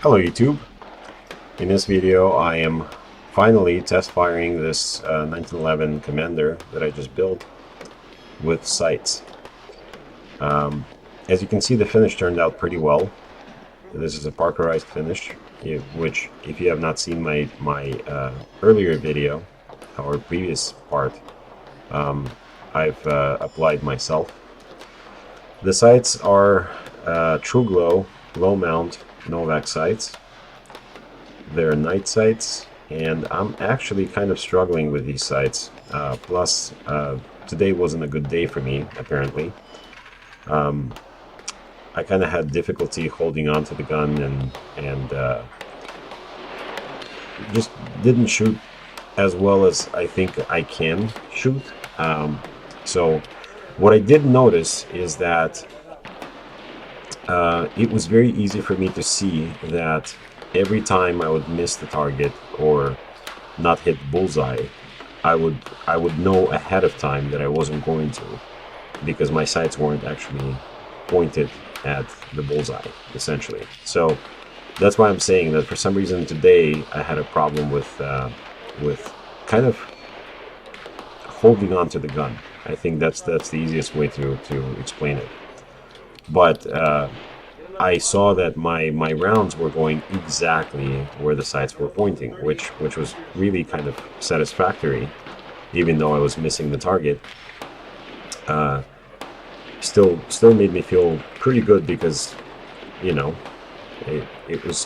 Hello YouTube. In this video I am finally test firing this 1911 Commander that I just built with sights. As you can see, the finish turned out pretty well. This is a parkerized finish, which if you have not seen my earlier video or previous part, I've applied myself. The sights are True Glow low mount Novak sights. They're night sights, and I'm actually kind of struggling with these sights. Plus, today wasn't a good day for me, apparently. I kind of had difficulty holding on to the gun and just didn't shoot as well as I think I can shoot. So what I did notice is that it was very easy for me to see that every time I would miss the target or not hit bullseye, I would know ahead of time that I wasn't going to, because my sights weren't actually pointed at the bullseye, essentially. So that's why I'm saying that for some reason today I had a problem with kind of holding on to the gun. I think that's the easiest way to explain it. But I saw that my rounds were going exactly where the sights were pointing, which was really kind of satisfactory, even though I was missing the target. Still made me feel pretty good, because you know it was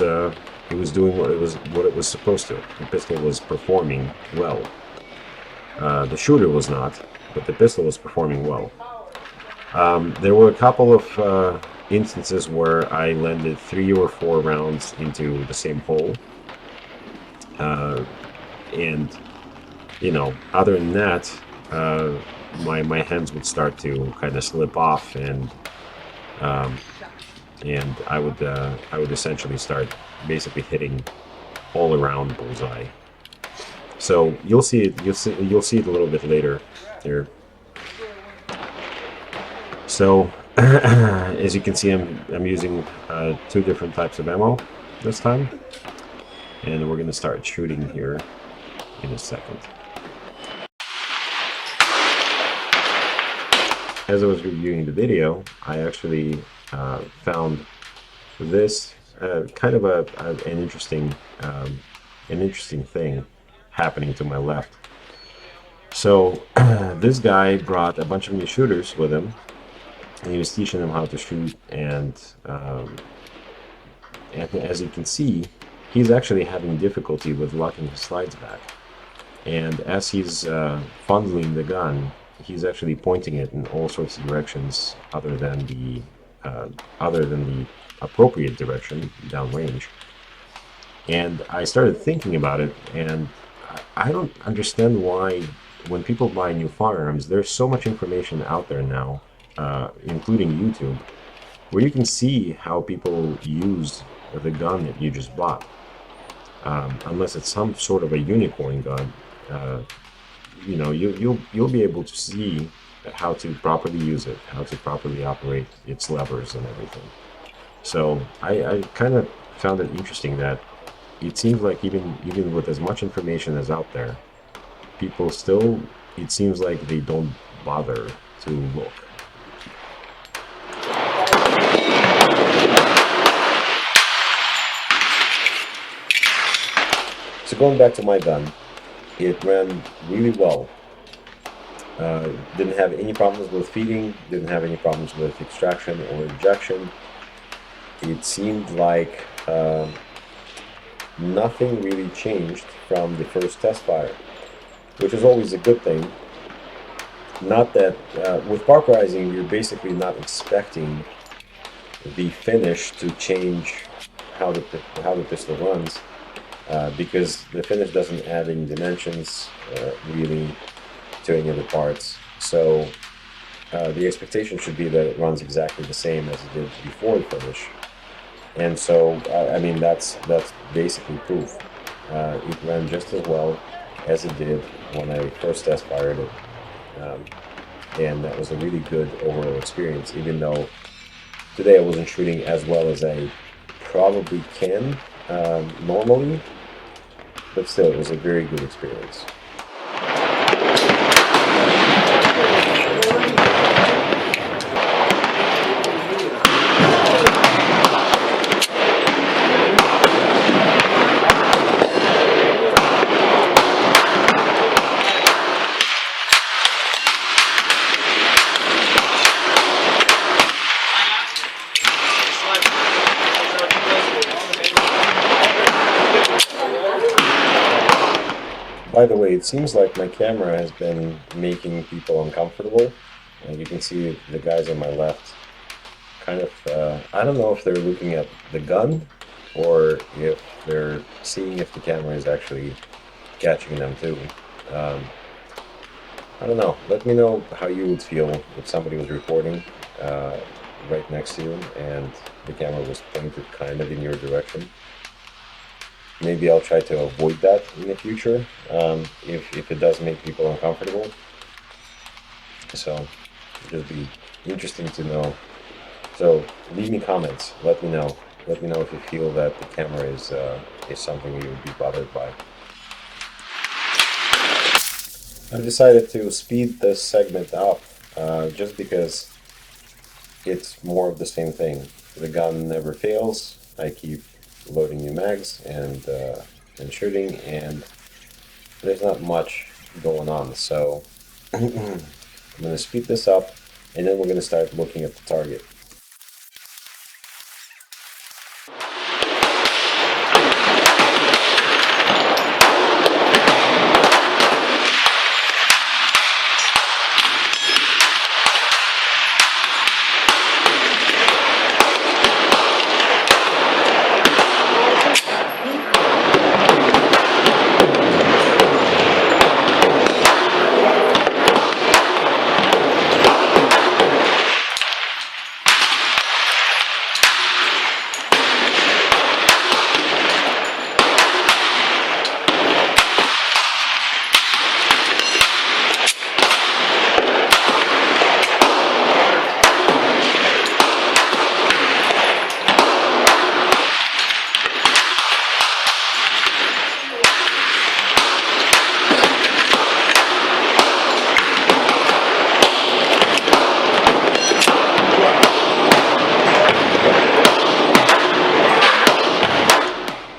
doing what it was supposed to. The pistol was performing well. The shooter was not, but the pistol was performing well. There were a couple of instances where I landed 3 or 4 rounds into the same hole, and other than that, my hands would start to kind of slip off, and I would essentially start basically hitting all around bullseye. So you'll see it a little bit later here. So as you can see, I'm using 2 different types of ammo this time, and we're going to start shooting here in a second. As I was reviewing the video, I actually found this kind of an interesting thing happening to my left. So this guy brought a bunch of new shooters with him, and he was teaching them how to shoot, and as you can see, he's actually having difficulty with locking his slides back. And as he's fondling the gun, he's actually pointing it in all sorts of directions other than the appropriate direction downrange. And I started thinking about it, and I don't understand why, when people buy new firearms, there's so much information out there now, including YouTube, where you can see how people use the gun that you just bought. Unless it's some sort of a unicorn gun, you'll be able to see how to properly use it, how to properly operate its levers and everything. So I kind of found it interesting that it seems like even with as much information as out there, people still, it seems like they don't bother to look. So going back to my gun, it ran really well. Didn't have any problems with feeding, didn't have any problems with extraction or injection. It seemed like nothing really changed from the first test fire, which is always a good thing. Not that with parkerizing, you're basically not expecting the finish to change how the pistol runs, because the finish doesn't add any dimensions really to any of the parts. So the expectation should be that it runs exactly the same as it did before the finish. And so I mean, that's basically proof. It ran just as well as it did when I first test fired it, and that was a really good overall experience, even though today I wasn't shooting as well as I probably can normally, but still, it was a very good experience. By the way, it seems like my camera has been making people uncomfortable. And you can see the guys on my left kind of, I don't know if they're looking at the gun or if they're seeing if the camera is actually catching them too. Um, I don't know. Let me know how you would feel if somebody was recording uh, right next to you and the camera was pointed kind of in your direction. Maybe I'll try to avoid that in the future if it does make people uncomfortable. So it'll be interesting to know. So leave me comments. Let me know. Let me know if you feel that the camera is something you would be bothered by. I've decided to speed this segment up just because it's more of the same thing. The gun never fails. I keep loading new mags and shooting, and there's not much going on. So I'm going to speed this up, and then we're going to start looking at the target.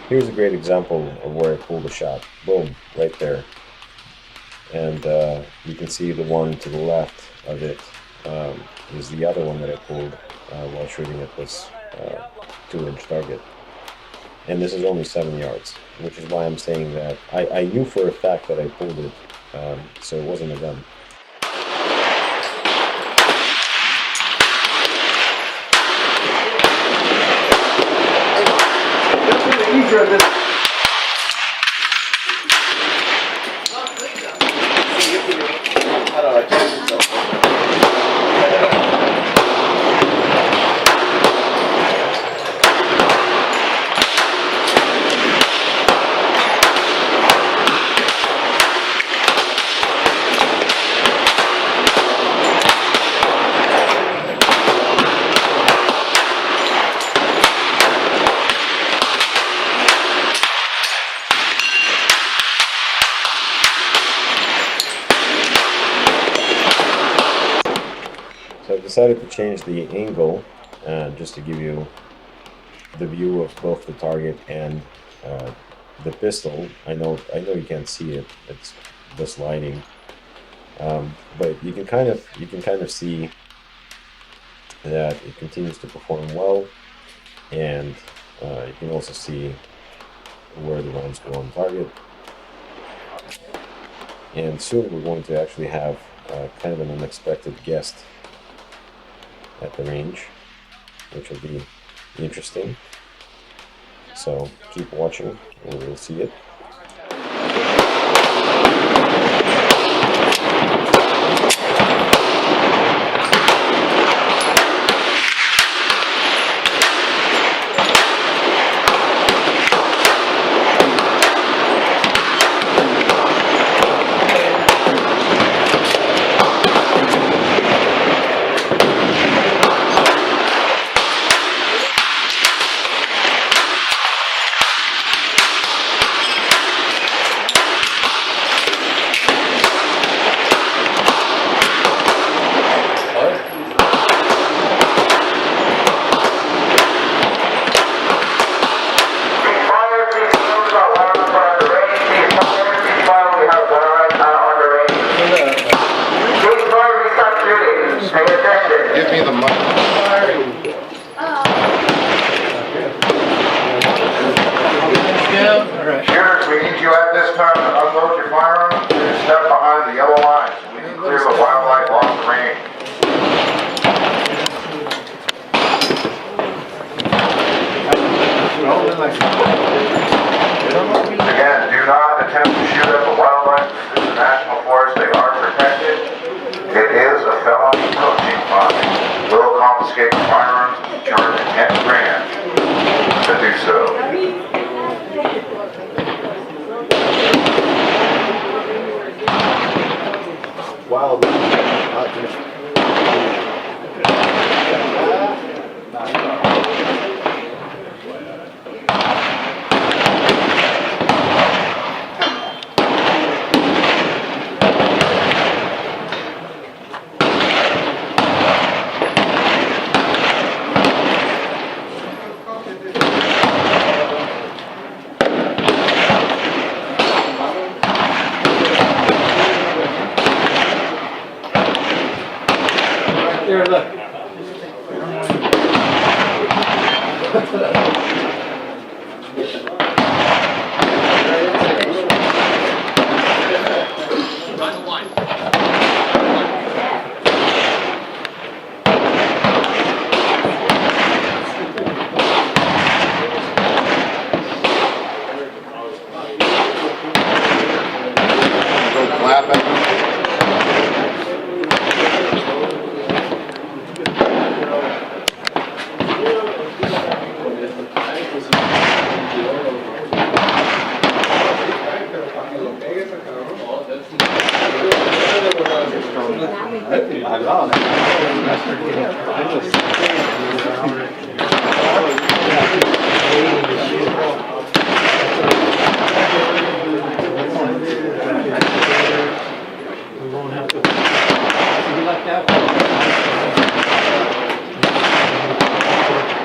Here's a great example of where I pulled a shot. Boom, right there. And you can see the one to the left of it is the other one that I pulled while shooting at this 2-inch target. And this is only 7 yards, which is why I'm saying that I knew for a fact that I pulled it, so it wasn't a gun. So I've decided to change the angle just to give you the view of both the target and the pistol. I know you can't see it; it's this lighting, but you can kind of see that it continues to perform well, and you can also see where the rounds go on target. And soon we're going to actually have kind of an unexpected guest at the range, which will be interesting. So keep watching and we'll see it. carry firearms is charged $10,000 to do so. Wild. Here, look. Go clap it.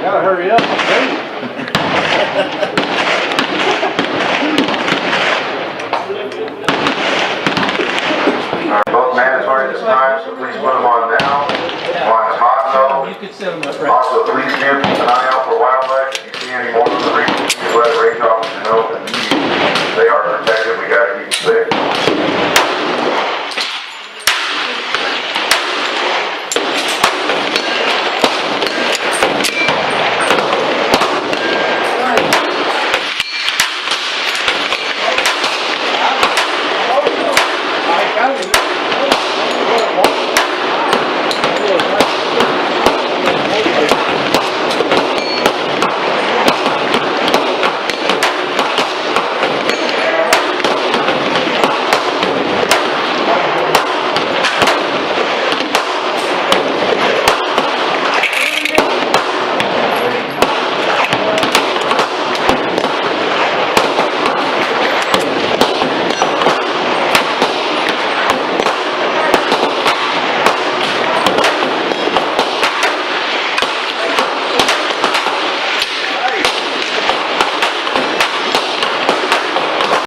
Gotta hurry up. Both mandatory at this time, so please put them on now. While it's hot though. You could set them up right. Also, please do keep an eye out for wildlife. If you see any more of the region, please let the range officer know that they are protected. We gotta keep them safe.